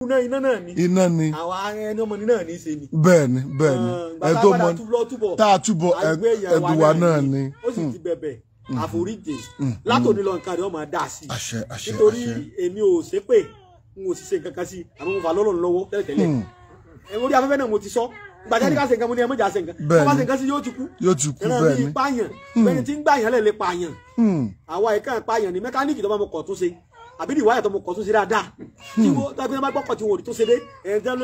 náà iná náà ni. Iná ni. Àwa ẹni ọmọ ni náà ní í ṣe ni. Bẹ́ẹ̀ni, bẹ́ẹ̀ni. Ẹ̀dọ́ mọ tá a túbọ̀ ẹ̀dùwà náà ni. Ó sì ti bẹ̀bẹ̀ àforíjì látòní lọ nǹkan rẹ̀ ọmọ dá sí. Àṣẹ, àṣẹ. Nítorí èmi ò ṣépè n ò sì ṣe nǹkan kan sí àmọ́ mo fà lọ́lọ́run lọ́wọ́ tẹ́lẹ̀tẹ́lẹ̀. Orí afẹ́fẹ́ náà mo ti sọ. Gbàdá ní ká ṣe nǹkan mo ní ẹ mọ̀jà ṣe nǹkan. Bọ́ bá ṣe nǹkan sí yóò ti kú. Yóò ti kú bẹ́ẹ̀ ni. Ẹran mi pààyàn. Bẹ́ẹ̀ni tí ń gbàyàn lẹ̀ lè pààyàn. Àwa ìkànnì pààyàn ni mẹkáníìkì tó bá mo kọ̀ tó ṣe. Àbí ní ìwáyà tó mo kọ̀ tó ṣe dáadáa. Tí wọ́n tó ẹgbẹ́ bá gbọ́kọ̀ tí wọ́n ò rí tó ṣe dé. Ẹ̀ẹ́dẹ́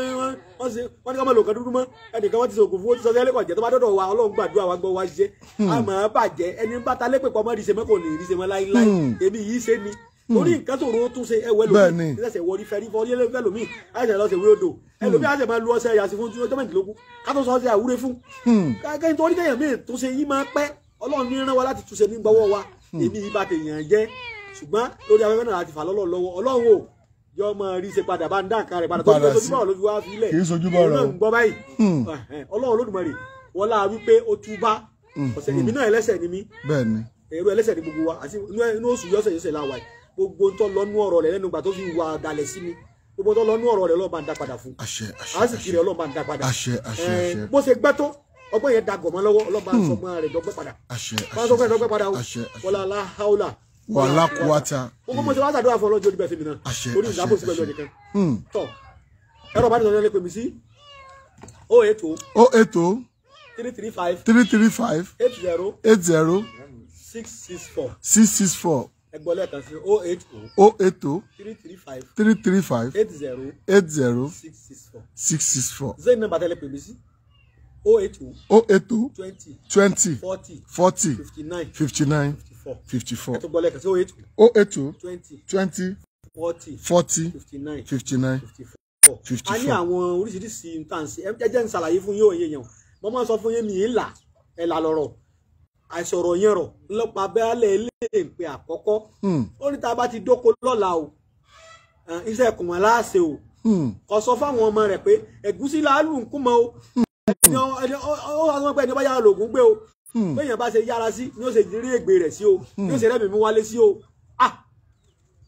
wọ́n ní ká máa lò kan dúdú mọ́. Ẹnìkan wọ́n ti ṣògùn fún ó ti sọ sẹ́lẹ̀ kọ̀jẹ́ tó bá dọ̀dọ̀ wa Ọlọ́run gbàdúrà wa gbọ́ wa ṣiṣẹ́. Àmọ́ bàjẹ́ ẹni bá ta lépè pọ̀ mọ́ ìrìṣẹ́ mọ́ kò ní ìrìṣẹ́ mọ́ láíláí. Èmi yìí ṣe ni. Torí nǹkan tó ro tún ṣe ẹwẹ́ lómi. Ìṣẹ̀ṣẹ̀ wọrí fẹ́rí fọ́rí ẹlẹ́fẹ́ lómi. Àìsàn lọ́sẹ̀ wí odò. Ẹlòmí àṣẹ máa lu ọṣẹ yàsí fún ọjọ́ mẹ́rìndínlógún. Ká tó sọ ọṣẹ àwúre fún. Kẹ́kẹ́ nítorí tẹ̀yàn mí tó ṣe yí máa pẹ́. Ọlọ́run ní rán wa láti túnṣe ní gbọ́wọ́ wa. Èmi yìí bá tèèyàn jẹ́. Ṣùgbọ́n lórí afẹ́fẹ́ náà láti fà lọ́lọ́ lọ́wọ́. Ọlọ́run ò yọ ọmọ rí ṣe padà bá ń dá nǹkan rẹ̀ padà. Tó ń sojúbọ̀ ló fi wá fi ilẹ̀. Kì í sojúbọ̀ rẹ̀. Òun náà ń gbọ́ báyìí. Ọlọ́run Olódùmarè wọ́n láà wípé ó túbá. Ọ̀sẹ̀ èmi náà ẹlẹ́ṣẹ̀ ni mí. Bẹ́ẹ̀ni. Èrò ẹlẹ́ṣẹ̀ ni gbogbo wa. Àti inú oṣù yọ́sẹ̀ láwàá yìí. Gbogbo tó lọ́nú ọ̀rọ̀ rẹ̀ lẹ́nu ìgbà tó fi wà dalẹ̀ sí mi. Gbogbo tó lọ́nú ọ̀rọ̀ rẹ̀ Ọlọ́run bá ń dá padà fún. Àṣẹ, àṣẹ. A sì kiri Ọlọ́run bá ń dá padà. Àṣẹ, àṣẹ, àṣẹ. Bó ṣe gbẹ́ tó ọgbọ́n yẹn dàgọ̀ mọ́ lọ́wọ́ Ọlọ́run bá ń sọ mọ́ rẹ̀ dọ́gbẹ́ padà. Àṣẹ, àṣẹ. Bá ń sọ fún ẹ̀ dọ́gbẹ́ padà o. Àṣẹ, àṣẹ. Wala la haula. Wala quwata. Gbogbo mo ṣe wá sàdúrà fún ọlọ́jọ́ oníbẹ̀ fèmí náà. Àṣẹ, Orí àṣẹ, ìdábò sí pẹ̀lú àṣẹ. ẹnìkan. Tọ́ ẹ̀rọ bá nìkan lè pè mí sí 080 080 335 335 80 80 664. 664 Ẹgbọ́n lẹ́ẹ̀kan sí 080 080 335 335 80 80 664. 664 Zayn nọ́mbà tẹ́lẹ̀ pè mí sí 082 082 20 20 40 40 59 59 54. 54 Ẹ̀tọ́ gbọ́ lẹ́ẹ̀kan sí 082 082 20 20 40 40 59 59 54. A ní àwọn oríṣiríṣi nǹkanṣe ẹjẹ́ ń ṣàlàyé fún yóò yé yẹn mo máa sọ fún yín mi ìlà ẹ̀là lọ̀rọ̀ àìsọ̀rọ̀ yẹn rọ̀ ńlọ́pàá abẹ́rẹ́ ilé ìpè àkọ́kọ́ ó ní tá a bá ti dóko lọ́la o iṣẹ́ kùmọ̀ láàṣẹ o kò sọ fáwọn ọmọ rẹ̀ pé ẹ̀gúsí làálù ń kú mọ́ o ó wà sọ pé ẹni bá yára lògùn gbé o béèyàn bá ṣe yára sí ni ó ṣe rí ègbè rẹ̀ sí o ni ó ṣe rẹ́mi mú wálé sí o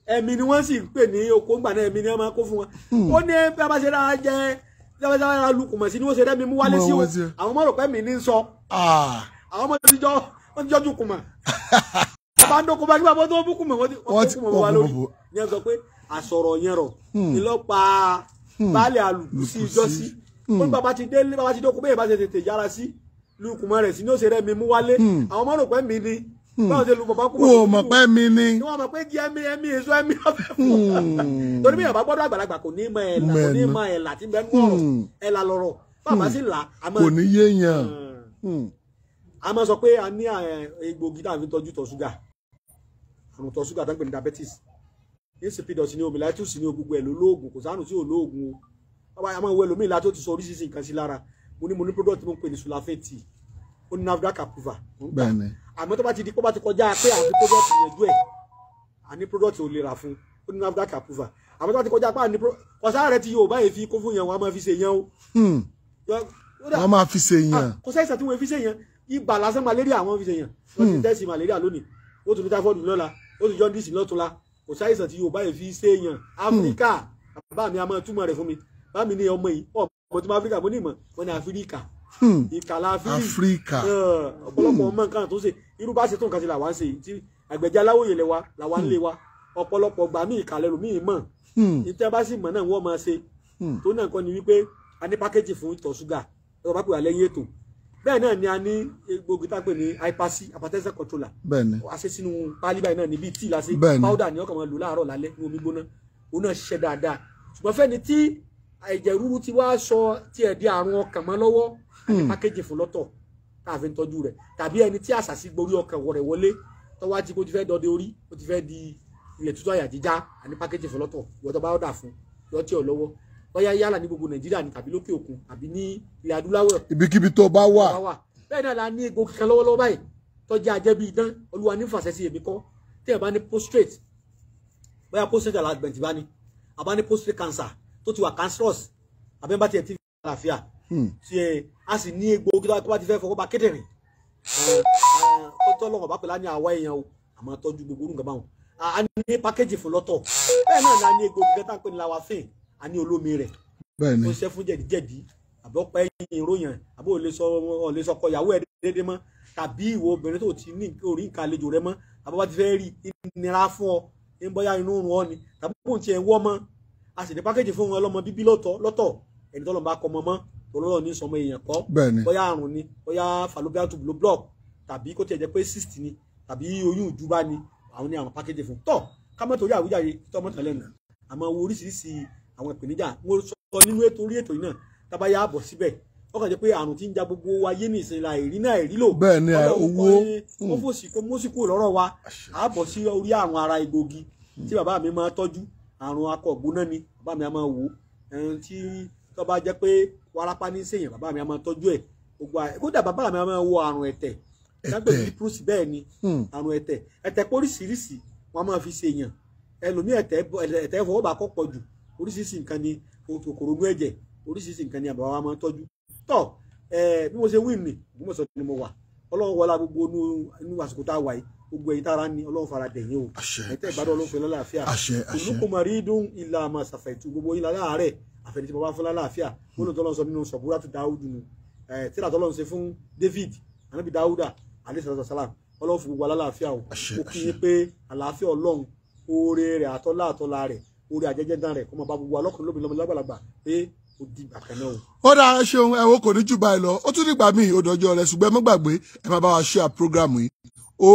ẹ̀mí ni wọ́n sì ń pè ní oko ńgbà náà ẹ̀mí ni wọ́n máa kó fún wọn ó ní bí a bá ṣe rárá jẹ́ bí a bá ṣe rárá lukùmọ̀ sí ni ó ṣe rẹ́mi mú wálé sí o àwọn ọmọ rò pé mi ní ń sọ àwọn ọmọ ti jọ ju kùmọ̀ bá ń dókòó bá nígbà bó tó bú kùmọ̀ wọ́n ti kùmọ̀ wá lórí ní ẹ sọ pé àsọ̀rọ̀ yẹn rọ̀ ìlọ́pàá baálé alùpùpù sí ìjọ́sí ó ní bàbá ti délé bàbá ti dókòó bẹ́ẹ̀ bá ṣe tètè yára sí lukùmọ̀ rẹ̀ sí ni ó ṣe rẹ́mi mú wálé àwọn ọmọ rò pé mi ni báwo ṣe lu bàbá kùmọ̀ o mọ̀ pé mi ni wọ́n mọ̀ pé jí ẹ̀mí èso ẹ̀mí ọ̀fẹ́ fún un torí bí yàrá gbọ́dọ̀ àgbàlagbà kò ní mọ ẹ̀là kò ní mọ ẹ̀là tí bẹ́ẹ̀ ń ọ̀rọ̀ ẹ̀là lọ̀rọ̀ bàbá sì là kò ní yéèyàn a máa sọ pé a ní egbògi tá a fi tọ́jú tọ̀ ṣúgà àrùn tọ̀ ṣúgà tó ń pè ní diabetes insipidus ní omi láìtúsì ní gbogbo ẹ̀ lólóògùn kò sáànù tí ò lóògùn o bàbá àmọ́ ìwé ẹlòmíì láti ó ti sọ oríṣiríṣi nǹkan sí lára mo ní product tí mo ń pè ní sulafate ó ní NAFDAC approval bẹ́ẹ̀ni àmọ́ tó bá ti di kó bá ti kọjá pé àfi product yanjú ẹ̀ àní product ò lè rà fún ó ní NAFDAC approval àmọ́ tó bá ti kọjá pé àní ọ̀sán rẹ̀ ti yóò báyìí fi kó fún yẹn wọn a máa fi ṣe yẹn o wọ́n máa fi ṣe yẹn kò sẹ́yìn sàtí wọ́n fi ṣe yẹn ibà lásán malaria àwọn fi ṣe yẹn wọ́n ti tẹ́sí malaria lónìí ó tún ní typhoid lọ́la ó tún jaundice lọ́túnla kò sẹ́yìn sàtí yóò báyìí fi ṣe yẹn Áfíríkà bàbá mi a máa túmọ̀ rẹ̀ fún mi bá mi ní ọmọ yìí ọmọ tí mo Áfíríkà mo ní ìmọ̀ wọn ní Áfíríkà ìkàlà Áfíríkà ọ̀pọ̀lọpọ̀ ọmọ nǹkan tó ṣe irú bá ṣe tó nǹkan ti là wá ń ṣe tí àgbẹ̀jẹ̀ aláwòye lẹ wa là wá ń lé wa ọ̀pọ̀lọpọ̀ gbà mí ìkàlẹ̀ lómi ìmọ̀ ìtẹ́ bá sì mọ̀ náà wọ́n máa ṣe tó náà kọ́ ni wípé a ní pákéjì fún ìtọ̀ ṣúgà ẹ̀rọ bá pè wá lẹ́yìn ètò bẹ́ẹ̀ náà ni a ní egbògi tá a pè ní hyperc hypertension controller bẹ́ẹ̀ni a ṣe sínú pálí báyìí náà níbi tíì lásì powder ni ọkàn máa lò láàárọ̀ lálẹ́ ní omi gbóná òun náà ṣiṣẹ́ dáadáa ṣùgbọ́n fẹ́ni tí ẹ̀jẹ̀ ríru ti wá sọ tí ẹ̀ di àrùn ọkàn mọ́ lọ́wọ́ àti pákéjì fún lọ́tọ̀ tá a fi ń tọ́jú rẹ̀ tàbí ẹni tí àṣàṣì gborí ọkàn rẹ̀ wọlé tọ́wọ́ àti kó ti fẹ́ dọdẹ orí ó ti fẹ́ di ilẹ̀ tútù àyà jíjá àní pákéjì fún lọ́tọ̀ ìwọ́tọ̀ bá ọ̀dà fún yọtí ọ̀ lọ́wọ́ bóyá yálà ní gbogbo Nàìjíríà ní tàbí lókè òkun àbí ní ilẹ̀ adúláwọ̀ ibikíbi tó bá wà bẹ́ẹ̀ náà la ní egbògi kan lọ́wọ́lọ́wọ́ báyìí tọ́jú ajẹ́ bíi idán olúwa ní fàṣẹ́sí èmi kọ́ tí ẹ̀ bá ní prostrate bóyá prostrate alignment bá ní àbá ní prostrate cancer tó ti wà cancerous àbẹ́ bá tiẹ̀ ti fi àlàáfíà tí ẹ̀ a sì ní egbògi tó bá ti fẹ́ fọwọ́ bá kédèrè ó tọ́ lọ́wọ́ bá pè lá ní àwa èèyàn o àmọ́ tọ́jú gbogbo orúkọ báwọn a ní pákéjì fún lọ́tọ̀ bẹ́ẹ̀ náà la ní egbògi kan tá à ń pè ní lawafin a ní olómi rẹ̀ bẹ́ẹ̀ni tó ṣe fún jẹ̀díjẹ̀dí àbọ̀pẹ́ ẹ̀yìn ìròyìn àbó ò lè sọ ọkọ ìyàwó ẹ̀ déédéé mọ́ tàbí ìwọ obìnrin tó ti ní orí nǹkan àlejò rẹ mọ́ àbọ̀ bá ti fẹ́ rí ìnira fún ọ ní bóyá inú rún ọ ni tàbí kò tiẹ̀ wọ́ mọ́ a sì ní pákéjì fún wọn ọlọ́mọ bíbí lọ́tọ̀ ẹni tó lọ́n bá kọ́ ọmọ mọ́ tòlọ́lọ́ ní sọmọ èèyàn kọ́ bóyá àrùn ni bóyá fallopian tube ló block tàbí kó tiẹ̀ jẹ́ pé cyst ni tàbí oyún ìjúbá ni àwọn ní àwọn pákéjì fún tọ́ kámọ́ torí àwíjàre tọ́mọ́ tán lẹ́nu àmọ́ wo oríṣiríṣi àwọn ìpèníjà mo sọ nínú orí ètò yìí náà tábà yà bọ̀ síbẹ̀ ó kàn jẹ́ pé àrùn tí ń ja gbogbo ayé ní ìsinla èrí náà èrí lò bẹ́ẹ̀ ni owó wọ́n fòsì kó mọ́sí kúrò lọ́rọ̀ wa á bọ̀ sí orí àrùn ara egbògi tí bàbá mi máa tọ́jú àrùn akọ̀gbóná ni bàbá mi á máa wò tí tó bá jẹ́ pé wárápá ní sèyàn bàbá mi á máa tọ́jú ẹ̀ gbogbo kódà bàbá mi á máa wo àrùn ẹ̀tẹ̀ dágbé ní prúsì bẹ́ẹ̀ ni àrùn ẹ̀tẹ̀ póríṣiríṣi wọ́n máa fi sèyàn ẹlòmí ẹ̀tẹ̀ fọwọ́ bá kọ́ pọ̀ jù oríṣiríṣi nǹkan ni kòkòrò inú ẹ̀jẹ̀ oríṣiríṣi nǹkan ni àbáwá máa ń tọ́jú tọ́ bí mo ṣe wí ní Ògbómọ̀ṣọ́ ni mo wà ọlọ́run wọlá gbogbo inú àsìkò tá a wà yìí gbogbo ẹ̀yin tára ní ọlọ́run fara dẹ̀yìn o ẹ̀tẹ́ ìgbádùn ọlọ́run fún lálàáfíà olùkọ́ máa rí dún ilà àmà ṣàfẹ̀tù gbogbo yín láàárẹ̀ àfẹ̀dí tí mo bá fún lálàáfíà gbọ́dọ̀ tọ́lọ́ sọ nínú sọ̀búrà tó dáúdù nù tíra tọ́lọ́ ṣe fún David anábì dáúdà alayhi salam ọlọ́run fún gbogbo alálàáfíà o ó kí yín pé àlàáfíà ọlọ́run oore rẹ̀ àtọ́lá rẹ̀ oore àjẹjẹdán rẹ̀ kó máa bá gbogbo alọ́kùnrin lóbìnrin lọ́mọ lágbàlagbà pé ó di ìgbà kan náà o. ó dáa ṣeun ẹ wo kò ní jù báyìí lọ ó tún nígbà míì ó dọjọ́ rẹ̀ ṣùgbọ́n ẹ má gbàgbé ẹ máa bá wa share program yìí ó